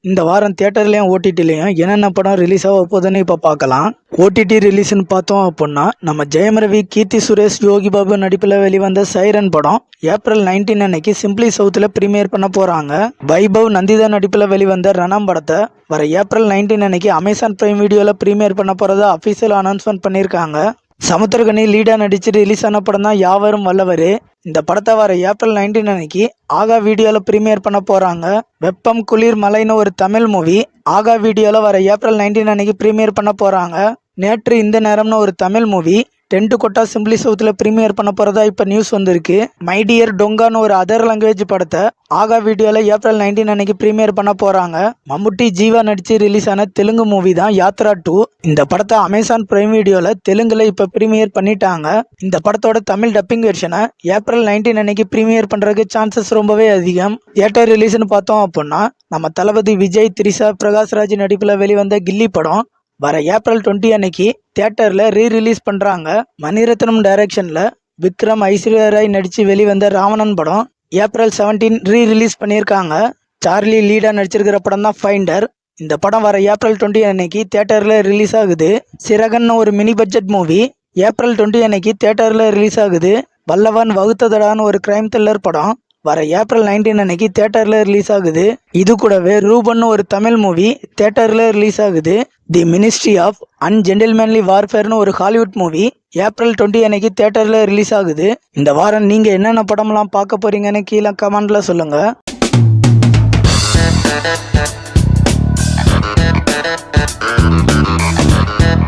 இந்த வாரம் தியேட்டர்லேயும் ஓடிடிலையும் என்னென்ன படம் ரிலீஸ் ஆக போகுதுன்னு இப்போ பார்க்கலாம். ஓடிடி ரிலீஸ்னு பார்த்தோம் அப்படின்னா நம்ம ஜெயம் ரவி, கீர்த்தி சுரேஷ், யோகி பாபு நடிப்பில் வெளிவந்த சைரன் படம் ஏப்ரல் 19 அன்னைக்கு சிம்பிளி சவுத்தில் ப்ரீமியர் பண்ண போகிறாங்க. வைபவ், நந்திதா நடிப்பில் வெளிவந்த ரணம் படத்தை வர ஏப்ரல் 19 அன்னைக்கு அமேசான் பிரைம் வீடியோவில் ப்ரீமியர் பண்ண போகிறதா அஃபீஷியல் அனௌன்ஸ்மெண்ட் பண்ணியிருக்காங்க. சமுத்திரகனி லீடாக நடிச்சு ரிலீஸ் ஆன படம் தான் யாவரும் வல்லவர். இந்த படத்தை வர ஏப்ரல் 19 அன்னைக்கு ஆகா வீடியோவில் ப்ரீமியர் பண்ண போகிறாங்க. வெப்பம் குளிர் மலைன்னு ஒரு தமிழ் மூவி ஆகா வீடியோவில் வர ஏப்ரல் 19 அன்னைக்கு ப்ரீமியர் பண்ண போகிறாங்க. நேற்று இந்த நேரம்னு ஒரு தமிழ் மூவி டென்ட் கொட்டா சிம்பிளி சவுத்தில் ப்ரீமியர் பண்ண போகிறதா இப்போ நியூஸ் வந்திருக்கு. மை டியர் டொங்கான்னு ஒரு அதர் லாங்குவேஜ் படத்தை ஆகா வீடியோவில் ஏப்ரல் 19 அன்னைக்கு ப்ரீமியர் பண்ண போகிறாங்க. மம்முட்டி, ஜீவா நடித்து ரிலீஸ் ஆன தெலுங்கு மூவி தான் யாத்ரா 2. இந்த படத்தை அமேசான் பிரைம் வீடியோவில் தெலுங்குல இப்போ ப்ரீமியர் பண்ணிட்டாங்க. இந்த படத்தோட தமிழ் டப்பிங் வெர்ஷனை ஏப்ரல் 19 அன்னைக்கு ப்ரீமியர் பண்ணுறதுக்கு சான்சஸ் ரொம்பவே அதிகம். தியேட்டர் ரிலீஸ்னு பார்த்தோம் அப்படின்னா நம்ம தளபதி விஜய், திரிஷா, பிரகாஷ்ராஜ் நடிப்பில் வெளிவந்த கில்லி படம் வர ஏப்ரல் 20 அன்னைக்கு தியேட்டரில் ரீரிலீஸ் பண்ணுறாங்க. மணிரத்னம் டைரக்ஷனில் விக்ரம், ஐஸ்வர்யா ராய் நடித்து வெளிவந்த ராவணன் படம் ஏப்ரல் 17 ரீரிலீஸ் பண்ணியிருக்காங்க. சார்லி லீடாக நடிச்சிருக்கிற படம் தான் ஃபைண்டர். இந்த படம் வர ஏப்ரல் 20 அன்னைக்கு தியேட்டரில் ரிலீஸ் ஆகுது. சிறகன்னு ஒரு மினி பட்ஜெட் மூவி ஏப்ரல் 20 அன்னைக்கு தியேட்டரில் ரிலீஸ் ஆகுது. வல்லவன் வகுத்ததடான்னு ஒரு கிரைம் த்ரில்லர் படம் வர ஏப்ரல் 19 அன்னைக்கு தியேட்டரில் ரிலீஸ் ஆகுது. இது கூடவே ரூபன்னு ஒரு தமிழ் மூவி தியேட்டரில் ரிலீஸ் ஆகுது. தி மினிஸ்ட்ரி ஆஃப் அன்ஜென்டில்மேன்லி வார்ஃபேர்னு ஒரு ஹாலிவுட் மூவி ஏப்ரல் 20 அன்னைக்கு தியேட்டரில் ரிலீஸ் ஆகுது. இந்த வாரம் நீங்கள் என்னென்ன படம்லாம் பார்க்க போறீங்கன்னு கீழே கமெண்ட்ல சொல்லுங்கள்.